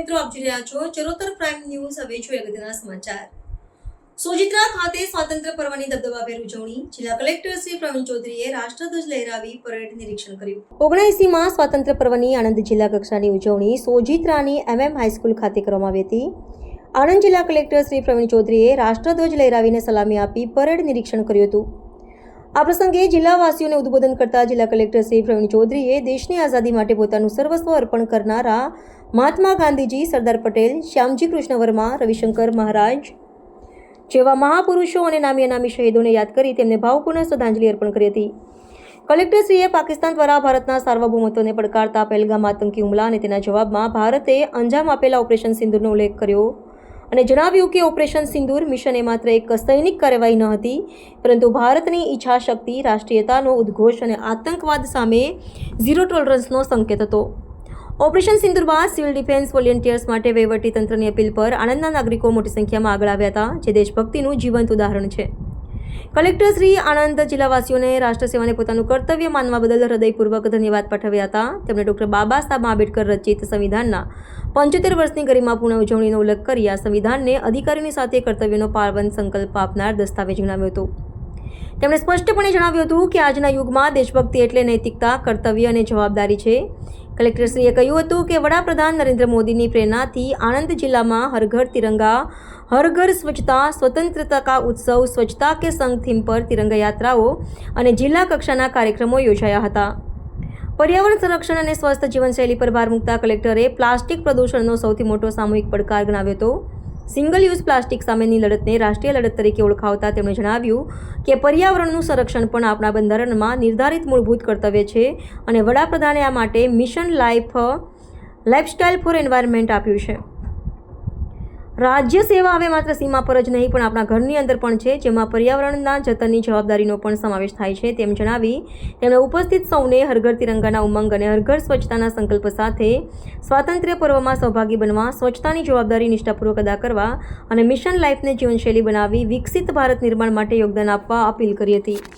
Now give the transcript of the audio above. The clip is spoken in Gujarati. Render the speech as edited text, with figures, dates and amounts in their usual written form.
મિત્રો, આપ જોઈ રહ્યા છો ચરોતર પ્રાઇમ ન્યૂઝ. હવે જોઈએ અગત્યના સમાચાર. સોજિત્રા ખાતે સ્વાતંત્ર્ય પર્વની દબદબાભેર ઉજવણી. જિલ્લા કલેક્ટર શ્રી પ્રવીણ ચૌધરીએ રાષ્ટ્રધ્વજ લહેરાવી પરેડ નિરીક્ષણ કર્યું. 79માં સ્વાતંત્ર્ય પર્વની આણંદ જિલ્લા કક્ષાની ઉજવણી સોજિત્રાની હાઈસ્કૂલ ખાતે કરવામાં આવી હતી. આણંદ જિલ્લા કલેક્ટર શ્રી પ્રવીણ ચૌધરીએ રાષ્ટ્રધ્વજ લહેરાવીને સલામી આપી પરેડ નિરીક્ષણ કર્યું હતું. આ પ્રસંગે જિલ્લાવાસીઓને ઉદ્બોધન કરતા જિલ્લા કલેક્ટર શ્રી પ્રવીણ ચૌધરીએ દેશની આઝાદી માટે પોતાનું સર્વસ્વ અર્પણ કરનારા મહાત્મા ગાંધીજી, સરદાર પટેલ, શ્યામજી કૃષ્ણ વર્મા, રવિશંકર મહારાજ જેવા મહાપુરુષો અને નામી અનામી શહીદોને યાદ કરી તેમને ભાવપૂર્ણ શ્રદ્ધાંજલિ અર્પણ કરી હતી. કલેક્ટરશ્રીએ પાકિસ્તાન દ્વારા ભારતના સાર્વભૌમત્વને પડકારતા પહેલગામ આતંકી હુમલા અને તેના જવાબમાં ભારતે અંજામ આપેલા ઓપરેશન સિંદૂરનો ઉલ્લેખ કર્યો અને જણાવ્યું કે ઓપરેશન સિંદૂર મિશન એ માત્ર એક સૈનિક કાર્યવાહી ન હતી, પરંતુ ભારતની ઈચ્છાશક્તિ, રાષ્ટ્રીયતાનો ઉદ્ઘોષ અને આતંકવાદ સામે ઝીરો ટોલરન્સનો સંકેત હતો. ઓપરેશન સિંદૂર બાદ સિવિલ ડિફેન્સ વોલેન્ટિયર્સ માટે વહીવટીતંત્રની અપીલ પર આણંદના નાગરિકો મોટી સંખ્યામાં આગળ આવ્યા હતા, જે દેશભક્તિનું જીવંત ઉદાહરણ છે. કલેક્ટર શ્રી આણંદ જિલ્લાવાસીઓને રાષ્ટ્રસેવાને પોતાનું કર્તવ્ય માનવા બદલ હૃદયપૂર્વક ધન્યવાદ પાઠવ્યા હતા. તેમણે ડૉક્ટર બાબા સાહેબ આંબેડકર રચિત સંવિધાનના 75 વર્ષની ગરિમાપૂર્ણ ઉજવણીનો ઉલ્લેખ કરી આ સંવિધાનને અધિકારીઓની સાથે કર્તવ્યનો પાવન સંકલ્પ આપનાર દસ્તાવેજ ગણાવ્યો હતો. તેમણે સ્પષ્ટપણે જણાવ્યું હતું કે આજના યુગમાં દેશભક્તિ એટલે નૈતિકતા, કર્તવ્ય અને જવાબદારી છે. કલેક્ટરશ્રીએ કહ્યું હતું કે વડાપ્રધાન નરેન્દ્ર મોદીની પ્રેરણાથી આણંદ જિલ્લામાં હર ઘર તિરંગા, હર ઘર સ્વચ્છતા, સ્વતંત્રતા કા ઉત્સવ, સ્વચ્છતા કે સંગ થીમ પર તિરંગા યાત્રાઓ અને જિલ્લા કક્ષાના કાર્યક્રમો યોજાયા હતા. પર્યાવરણ સંરક્ષણ અને સ્વસ્થ જીવનશૈલી પર ભાર મૂકતા કલેક્ટરે પ્લાસ્ટિક પ્રદૂષણનો સૌથી મોટો સામૂહિક પડકાર ગણાવ્યો હતો. સિંગલ યુઝ પ્લાસ્ટિક સામેની લડતને રાષ્ટ્રીય લડત તરીકે ઓળખાવતા તેમણે જણાવ્યું કે પર્યાવરણનું સંરક્ષણ પણ આપણા બંધારણમાં નિર્ધારિત મૂળભૂત કર્તવ્ય છે અને વડાપ્રધાને આ માટે મિશન લાઇફસ્ટાઇલ ફોર એન્વાયરમેન્ટ આપ્યું છે. રાજ્ય સેવા હવે માત્ર સીમા પર જ નહીં પણ આપણા ઘરની અંદર પણ છે, જેમાં પર્યાવરણના જતનની જવાબદારીનો પણ સમાવેશ થાય છે તેમ જણાવી તેમણે ઉપસ્થિત સૌને હર ઘર તિરંગાના ઉમંગ અને હર ઘર સ્વચ્છતાના સંકલ્પ સાથે સ્વાતંત્ર્ય પર્વમાં સહભાગી બનવા, સ્વચ્છતાની જવાબદારી નિષ્ઠાપૂર્વક અદા કરવા અને મિશન લાઈફને જીવનશૈલી બનાવી વિકસિત ભારત નિર્માણ માટે યોગદાન આપવા અપીલ કરી હતી.